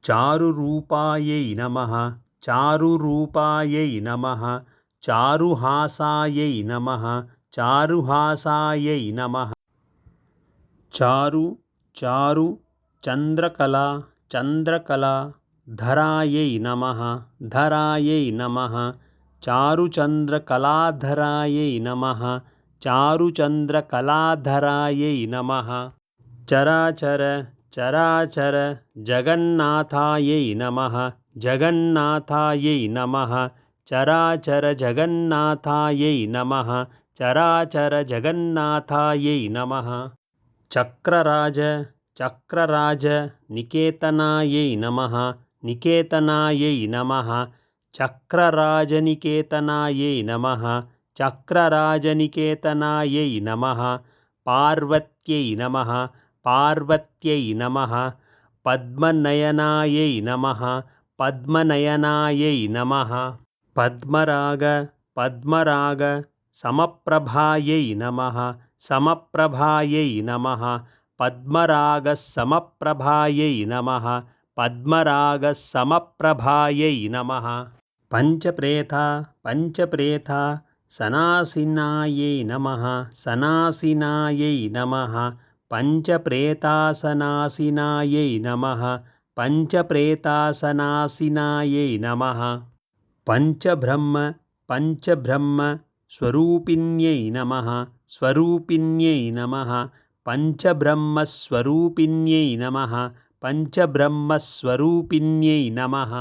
चारुरूपायै नमः चारुरूपायै नमः चारुहासायै नमः चारुहासायै नमः चारु चारु चन्द्रकला चन्द्रकला धरायै नमः धरायै नमः चारुचन्द्रकलाधरायै नमः चारुचन्द्रकलाधरायै नमः चराचर चराचर जगन्नाथायै नमः जगन्नाथायै नमः चराचर जगन्नाथायै नमः चराचर जगन्नाथायै नमः चक्रराज चक्रराज निकेतनायै नमः निकेतनायै नमः चक्रराजनिकेतनायै नमः चक्रराजनिकेतनायै नमः पार्वत्यै नमः पार्वत्यै नमः पद्मनयनायै नमः पद्मनयनायै नमः पद्मराग पद्मराग समप्रभायै नमः समप्रभायै नमः पद्मरागसमप्रभायै नमः पद्मरागसमप्रभायै नमः पञ्चप्रेथा पञ्चप्रेथा सनासिनायै नमः सनासिनायै नमः पञ्चप्रेतासनासिनायै नमः पञ्चप्रेतासनासिनायै नमः पञ्चब्रह्म पञ्चब्रह्म स्वरूपिण्यै नमः स्वरूपिण्यै नमः पञ्चब्रह्मस्वरूपिण्यै नमः पञ्चब्रह्मस्वरूपिण्यै नमः